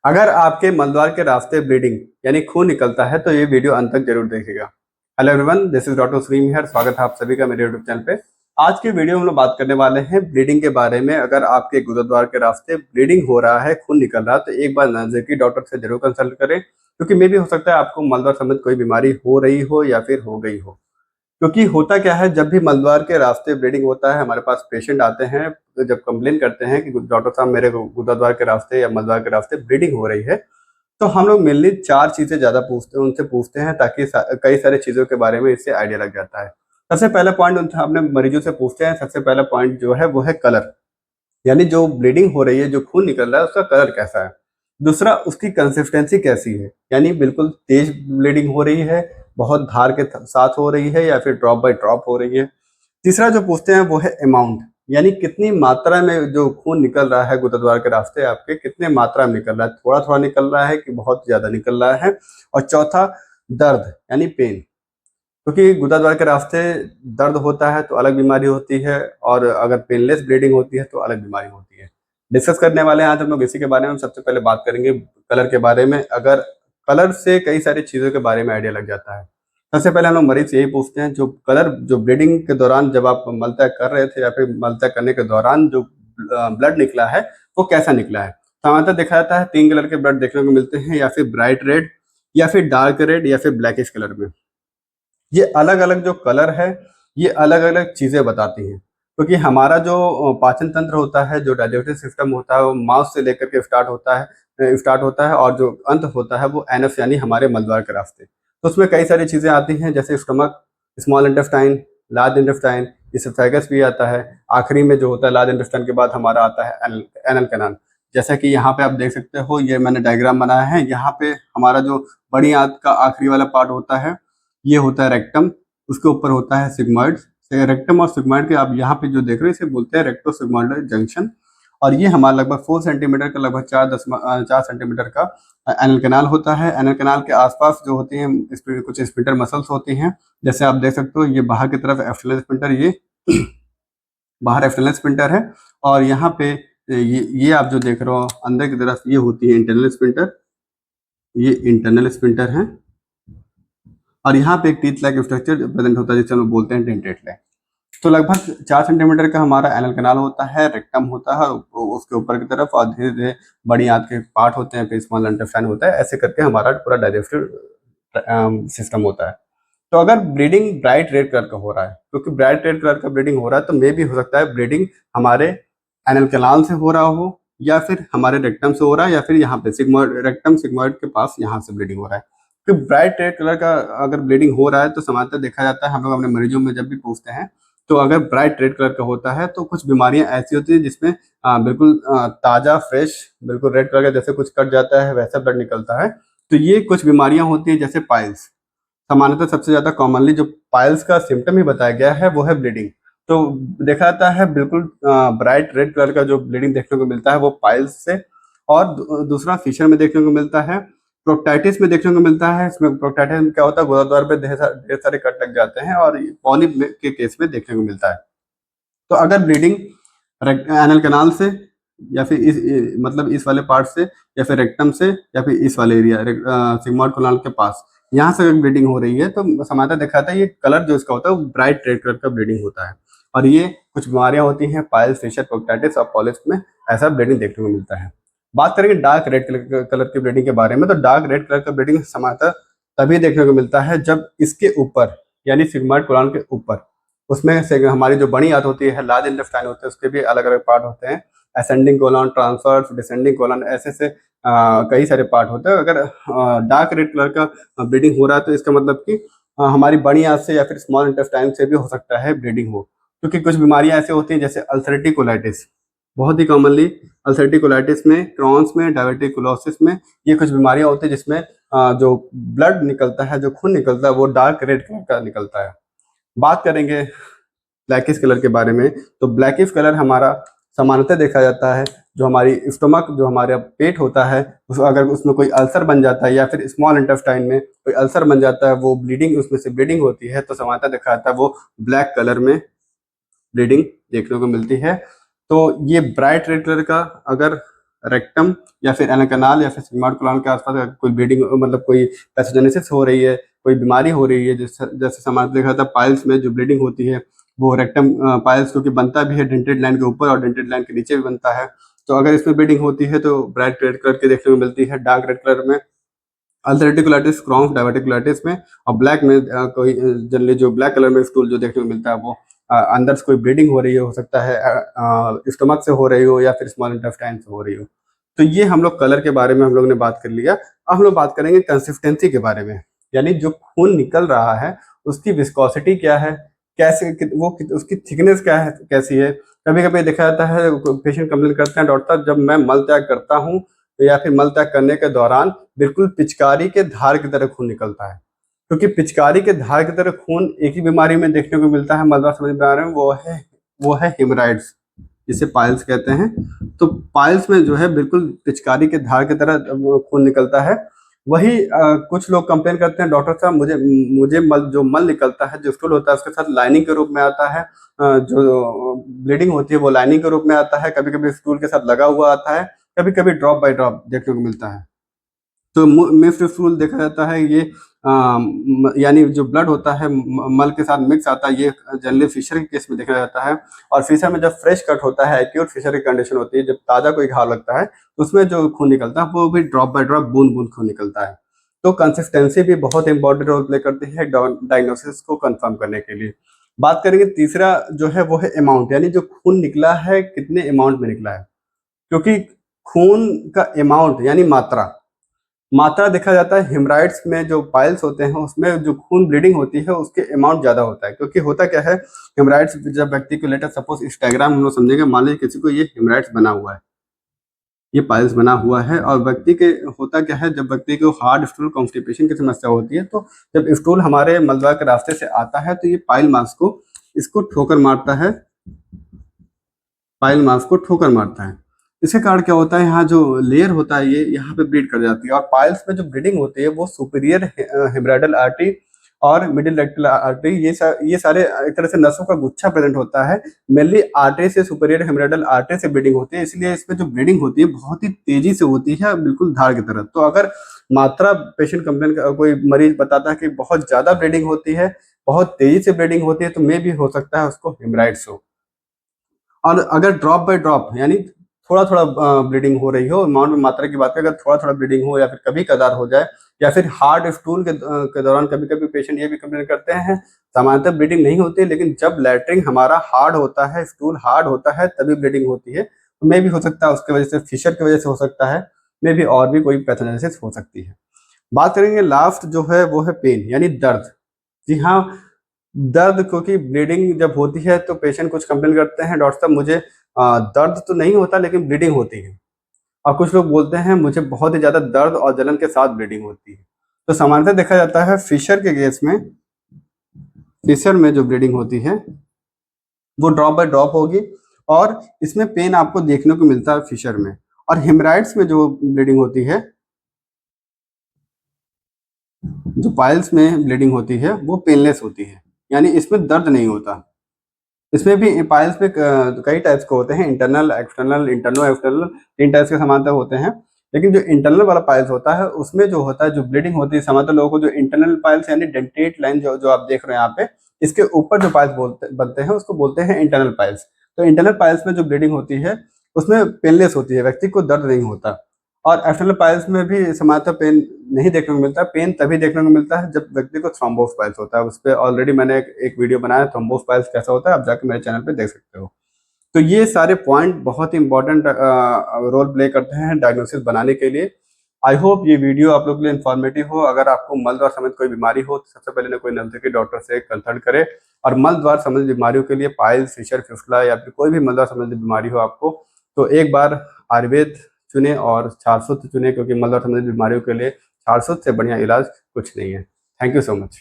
अगर आपके मलद्वार के रास्ते ब्लीडिंग यानी खून निकलता है तो ये वीडियो अंत तक जरूर देखेगा। Hello everyone, this is doctor Sunil here. स्वागत है आप सभी का मेरे यूट्यूब चैनल पे। आज की वीडियो में हम लोग बात करने वाले हैं ब्लीडिंग के बारे में। अगर आपके गुरुद्वार के रास्ते ब्लीडिंग हो रहा है, खून निकल रहा है, तो एक बार नजदीकी डॉक्टर से जरूर कंसल्ट करें, क्योंकि मे भी हो सकता है आपको मलद्वार संबंधित कोई बीमारी हो रही हो या फिर हो गई हो। क्योंकि होता क्या है, जब भी मलद्वार के रास्ते ब्लीडिंग होता है, हमारे पास पेशेंट आते हैं तो जब कंप्लेन करते हैं कि डॉक्टर साहब मेरे गुरुद्वार के रास्ते या मलद्वार के रास्ते ब्लीडिंग हो रही है, तो हम लोग मेनली 4 चीज़ें ज़्यादा पूछते हैं, उनसे पूछते हैं, ताकि कई सारी चीज़ों के बारे में इससे आइडिया लग जाता है। सबसे पहला पॉइंट उनसे अपने मरीजों से पूछते हैं, सबसे पहला पॉइंट जो है वो है कलर। यानी जो ब्लीडिंग हो रही है, जो खून निकल रहा है, उसका कलर कैसा है। दूसरा, उसकी कंसिस्टेंसी कैसी है, यानी बिल्कुल तेज ब्लीडिंग हो रही है, बहुत धार के साथ हो रही है, या फिर ड्रॉप बाय ड्रॉप हो रही है। तीसरा जो पूछते हैं वो है अमाउंट, यानी कितनी मात्रा में जो खून निकल रहा है गुरुद्वार के रास्ते आपके, कितने मात्रा में निकल रहा है, थोड़ा थोड़ा निकल रहा है कि बहुत ज्यादा निकल रहा है। और चौथा, दर्द यानी पेन, क्योंकि गुरुद्वार के रास्ते दर्द होता है तो अलग बीमारी होती है, और अगर पेनलेस ब्लीडिंग होती है तो अलग बीमारी होती है। डिस्कस करने वाले हैं आज हम लोग इसी के बारे में। सबसे पहले बात करेंगे कलर के बारे में। अगर कलर से कई सारी चीज़ों के बारे में आइडिया लग जाता है। सबसे पहले हम लोग मरीज से यही पूछते हैं, जो कलर जो ब्लीडिंग के दौरान जब आप मलत्याग कर रहे थे या फिर मलत्याग करने के दौरान जो ब्लड निकला है वो कैसा निकला है। सामान्यतः देखा जाता है 3 कलर के ब्लड देखने को मिलते हैं, या फिर ब्राइट रेड, या फिर डार्क रेड, या फिर ब्लैकिश कलर में। ये अलग अलग जो कलर है, ये अलग अलग चीजें बताती हैं, क्योंकि हमारा जो पाचन तंत्र होता है, जो डाइजेस्टिव सिस्टम होता है, वो माउथ से लेकर के स्टार्ट होता है और जो अंत होता है वो एनफ यानी हमारे मलद्वार के रास्ते। तो उसमें कई सारी चीजें आती हैं, जैसे stomach, small intestine, large intestine, oesophagus भी आता है। आखिरी में जो होता है लार्ज इंटेस्टाइन के बाद हमारा आता है एनल कैनाल। जैसा कि यहाँ पे आप देख सकते हो, ये मैंने डायग्राम बनाया है। यहाँ पे हमारा जो बड़ी आंत का आखिरी वाला पार्ट होता है, ये होता है रेक्टम। उसके ऊपर होता है सिग्मॉइड। रेक्टम और सिग्मॉइड के आप यहाँ पे जो देख रहे हैं, इसे बोलते हैं रेक्टो सिग्मॉइडल जंक्शन। और ये हमारा लगभग 4 सेंटीमीटर का, लगभग 4 सेंटीमीटर का एनल कैनाल होता है। एनल कैनाल के आसपास जो होती हैं कुछ स्पिंटर मसल्स होती हैं। जैसे आप देख सकते हो, ये बाहर की तरफ एक्सटर्नल स्पिंटर, ये बाहर एक्सटर्नल स्पिंटर है। और यहाँ पे ये आप जो देख रहे हो अंदर की तरफ, ये होती है इंटरनल स्पिंटर। ये इंटरनल स्पिंटर है। और यहाँ पे एक टीथ लाइक स्ट्रक्चर प्रेजेंट होता है, जिसे हम लोग बोलते हैं डेंटेट लाइन। तो लगभग 4 सेंटीमीटर का हमारा एनल कैनाल होता है, रेक्टम होता है उसके ऊपर की तरफ, और धीरे धीरे बड़ी आंत के पार्ट होते हैं, फिर स्मॉल इंटेस्टाइन होता है। ऐसे करके हमारा पूरा डाइजेस्टिव सिस्टम होता है। तो अगर ब्लीडिंग ब्राइट रेड कलर का हो रहा है, क्योंकि ब्राइट रेड कलर का ब्लीडिंग हो रहा है, तो मे भी हो सकता है ब्लीडिंग हमारे एनल कैनाल से हो रहा हो, या फिर हमारे रेक्टम से हो रहा है, या फिर यहाँ पे सिग्मॉइड, रेक्टम सिग्मॉइड के पास यहाँ से ब्लीडिंग हो रहा है। कि ब्राइट रेड कलर का अगर ब्लीडिंग हो रहा है, तो सामान्यतः देखा जाता है, हम लोग अपने मरीजों में जब भी पूछते हैं, तो अगर ब्राइट रेड कलर का होता है तो कुछ बीमारियां ऐसी होती है जिसमें बिल्कुल ताजा फ्रेश, बिल्कुल रेड कलर का, जैसे कुछ कट जाता है वैसा ब्लड निकलता है। तो ये कुछ बीमारियां होती है, जैसे पाइल्स। सामान्यतः सबसे ज्यादा कॉमनली जो पाइल्स का सिम्टम ही बताया गया है वो है ब्लीडिंग। तो देखा जाता है बिल्कुल ब्राइट रेड कलर का जो ब्लीडिंग देखने को मिलता है वो पाइल्स से। और दूसरा फिशर में देखने को मिलता है, प्रोक्टाइटिस में देखने को मिलता है। इसमें प्रोक्टाइटिस में क्या होता है, गुरुद्वार पे ढेर सारे कट लग जाते हैं, और पॉलिप के केस में देखने को मिलता है। तो अगर ब्लीडिंग एनल कैनाल से, या फिर मतलब इस वाले पार्ट से, या फिर रेक्टम से, या फिर इस वाले एरिया सिग्मॉइड कोलन के पास, यहाँ से अगर ब्लीडिंग हो रही है, तो सामान्यतः देखा जाता है ये कलर जो इसका होता है वो ब्राइट रेड कलर का ब्लीडिंग होता है। और ये कुछ बीमारियां होती हैं, पाइल्स, फिशर, प्रोक्टाइटिस और पॉलिप्स में ऐसा ब्लीडिंग देखने को मिलता है। बात करेंगे डार्क रेड कलर की ब्लीडिंग के बारे में। तो डार्क रेड कलर का ब्लीडिंग सामान्यतः तभी देखने को मिलता है जब इसके ऊपर, यानी सिग्मॉइड कोलन के ऊपर, उसमें से हमारी जो बड़ी आंत होती है, लार्ज इंटेस्टाइन होते हैं, उसके भी अलग अलग पार्ट होते हैं। Ascending colon, transverse, descending colon, ऐसे से कई सारे पार्ट होते हैं। अगर डार्क रेड कलर का ब्लीडिंग हो रहा है, तो इसका मतलब कि हमारी बड़ी आंत से या फिर स्मॉल इंटेस्टाइन से भी हो सकता है ब्लीडिंग हो। क्योंकि कुछ बीमारियां ऐसी होती हैं, जैसे अल्सरेटिव कोलाइटिस, बहुत ही कॉमनली अल्सरेटिव कोलाइटिस में, क्रॉन्स में, डायबिटिकुलोसिस में, ये कुछ बीमारियां होती है जिसमें जो ब्लड निकलता है, जो खून निकलता है, वो डार्क रेड कलर का निकलता है। बात करेंगे ब्लैकिश कलर के बारे में। तो ब्लैकिश कलर हमारा सामान्यतः देखा जाता है, जो हमारी स्टमक, जो हमारा पेट होता है, अगर उसमें कोई अल्सर बन जाता है, या फिर स्मॉल इंटेस्टाइन में कोई अल्सर बन जाता है, वो ब्लीडिंग, उसमें से ब्लीडिंग होती है, तो सामान्यतः देखा जाता है वो ब्लैक कलर में ब्लीडिंग देखने को मिलती है। तो ये ब्राइट रेड कलर का अगर रेक्टम या फिर एनल कनाल या फिर सिग्मोइड कोलन के आसपास अगर कोई ब्लीडिंग मतलब कोई पैथोजेनेसिस हो रही है, कोई बीमारी हो रही है, जैसे जैसे सामान्य देखा था पाइल्स में जो ब्लीडिंग होती है वो रेक्टम पाइल्स क्योंकि बनता भी है डेंटेड लाइन के ऊपर और डेंटेड लाइन के नीचे भी बनता है। तो अगर इसमें ब्लीडिंग होती है तो ब्राइट रेड कलर की देखने को मिलती है, डार्क रेड कलर में अल्सरेटिव क्रॉन्स डायवर्टिकुलाइटिस में, और ब्लैक में कोई जनरली जो ब्लैक कलर में स्टूल जो देखने को मिलता है वो अंदर से कोई ब्लीडिंग हो रही हो सकता है स्टमक से हो रही हो या फिर स्मॉल इंटेस्टाइन से हो रही हो। तो ये हम लोग कलर के बारे में हम लोग ने बात कर लिया। अब हम लोग बात करेंगे कंसिस्टेंसी के बारे में, यानी जो खून निकल रहा है उसकी विस्कोसिटी क्या है, कैसे उसकी थिकनेस क्या है, कैसी है। कभी कभी देखा जाता है पेशेंट कंप्लेन करते हैं डॉक्टर साहब जब मैं मल त्याग करता हूँ या फिर मल त्याग करने के दौरान बिल्कुल पिचकारी के धार की तरह खून निकलता है, क्योंकि पिचकारी के धार की तरह खून एक ही बीमारी में देखने को मिलता है मलद्वार संबंधी बीमारी में, वो है हेमराइड्स जिसे पाइल्स कहते हैं। तो पाइल्स में जो है बिल्कुल पिचकारी के धार की तरह खून निकलता है। वही कुछ लोग कंप्लेन करते हैं डॉक्टर साहब मुझे जो मल निकलता है जो स्टूल होता है उसके साथ लाइनिंग के रूप में आता है, जो ब्लीडिंग होती है वो लाइनिंग के रूप में आता है, कभी कभी स्टूल के साथ लगा हुआ आता है, कभी कभी ड्रॉप बाय ड्रॉप देखने को मिलता है। तो मिक्स्ड स्टूल देखा जाता है ये यानी जो ब्लड होता है मल के साथ मिक्स आता है, ये जनरली फिशर के केस में देखा जाता है। और फिशर में जब फ्रेश कट होता है, एक्यूट फिशर की कंडीशन होती है, जब ताजा कोई घाव लगता है तो उसमें जो खून निकलता है वो भी ड्रॉप बाय ड्रॉप बूंद बूंद खून निकलता है। तो कंसिस्टेंसी भी बहुत इंपॉर्टेंट रोल प्ले करती है डायग्नोसिस को कंफर्म करने के लिए। बात करेंगे तीसरा जो है वो है अमाउंट, यानी जो खून निकला है कितने अमाउंट में निकला है, क्योंकि खून का अमाउंट यानी मात्रा देखा जाता है हेमराइड्स में जो पाइल्स होते हैं उसमें जो खून ब्लीडिंग होती है उसके अमाउंट ज्यादा होता है। क्योंकि होता क्या है, हेमराइड्स जब व्यक्ति को लेटर सपोज इस डायग्राम हम लोग समझेंगे, मान लीजिए किसी को ये हेमराइड्स बना हुआ है, ये पाइल्स बना हुआ है, और व्यक्ति के होता क्या है जब व्यक्ति को हार्ड स्टूल कॉन्स्टिपेशन की समस्या होती है तो जब स्टूल हमारे मलद्वार के रास्ते से आता है तो ये पाइल मास को इसको ठोकर मारता है, पाइल मास को ठोकर मारता है। इसके कारण क्या होता है, यहाँ जो लेयर होता है ये यहाँ पे ब्लीड कर जाती है, और पाइल्स में जो ब्लीडिंग होती है वो सुपीरियर हेमराइडल आर्टरी और मिडिल रेक्टल आर्टरी ये सारे एक तरह से नसों का गुच्छा प्रेजेंट होता है। मेनली आर्टरी से सुपीरियर हेमराइडल आर्टरी से ब्लीडिंग होती है, इसलिए इसमें जो ब्लीडिंग होती है बहुत ही तेजी से होती है बिल्कुल धार की तरह। तो अगर मात्रा पेशेंट कंप्लेन कोई मरीज बताता है कि बहुत ज्यादा ब्लीडिंग होती है, बहुत तेजी से ब्लीडिंग होती है, तो मे भी हो सकता है उसको हेमराइड्स हो। और अगर ड्रॉप बाय ड्रॉप यानी थोड़ा थोड़ा ब्लीडिंग हो रही हो, अमाउंट में मात्रा की बात करें, अगर थोड़ा थोड़ा ब्लीडिंग हो या फिर कभी कदार हो जाए, या फिर हार्ड स्टूल के दौरान कभी कभी पेशेंट ये भी कंप्लेन करते हैं सामान्यतः ब्लीडिंग नहीं होती है, लेकिन जब लैटरिंग हमारा हार्ड होता है, स्टूल हार्ड होता है तभी ब्लीडिंग होती है। तो मे भी हो सकता है उसके वजह से, फिशर की वजह से हो सकता है, मे भी और भी कोई पैथोजेनेसिस हो सकती है। बात करेंगे लास्ट जो है वो है पेन यानी दर्द। जी हाँ, दर्द, क्योंकि ब्लीडिंग जब होती है तो पेशेंट कुछ कंप्लेन करते हैं डॉक्टर साहब मुझे दर्द तो नहीं होता लेकिन ब्लीडिंग होती है, और कुछ लोग बोलते हैं मुझे बहुत ही ज्यादा दर्द और जलन के साथ ब्लीडिंग होती है। तो सामान्यतः देखा जाता है फिशर के केस में, फिशर में जो ब्लीडिंग होती है वो ड्रॉप बाय ड्रॉप होगी, और इसमें पेन आपको देखने को मिलता है फिशर में। और हेमराइड्स में जो ब्लीडिंग होती है, जो पाइल्स में ब्लीडिंग होती है वो पेनलेस होती है, यानी इसमें दर्द नहीं होता। इसमें भी पाइल्स में कई टाइप्स के होते हैं, इंटरनल, एक्सटर्नल, इंटरनो एक्सटर्नल, 3 टाइप्स के समानता होते हैं। लेकिन जो इंटरनल वाला पाइल्स होता है उसमें जो होता है जो ब्लीडिंग होती है, समानता लोगों को जो इंटरनल पाइल्स यानी डेंटेट लाइन जो आप देख रहे हैं यहाँ पे, इसके ऊपर जो पाइल्स बनते हैं उसको बोलते हैं इंटरनल पाइल्स। तो इंटरनल पाइल्स में जो ब्लीडिंग होती है उसमें पेनलेस होती है, व्यक्ति को दर्द नहीं होता। और एक्सटर्नल पाइल्स में भी सामान्यतः पेन नहीं देखने को मिलता। पेन तभी देखने को मिलता है जब व्यक्ति को थ्रोम्बोस पाइल्स होता है। उस पर ऑलरेडी मैंने एक वीडियो बनाया थ्रोम्बोस पाइल्स कैसा होता है, आप जाकर मेरे चैनल पे देख सकते हो। तो ये सारे पॉइंट बहुत ही इंपॉर्टेंट रोल प्ले करते हैं डायग्नोसिस बनाने के लिए। आई होप ये वीडियो आप लोग के लिए इन्फॉर्मेटिव हो। अगर आपको मल द्वार संबंधित कोई बीमारी हो तो सबसे पहले कोई नजदीकी डॉक्टर से कंसल्ट करें। और मल द्वार संबंधित बीमारियों के लिए पाइल्स, फिशर, फिस्टुला या फिर कोई भी मल द्वार संबंधित बीमारी हो आपको, तो एक बार आयुर्वेद चुने और छारसुत्र चुने, क्योंकि मल द्वार संबंधित बीमारियों के लिए छारसुत्र से बढ़िया इलाज कुछ नहीं है। Thank you so much.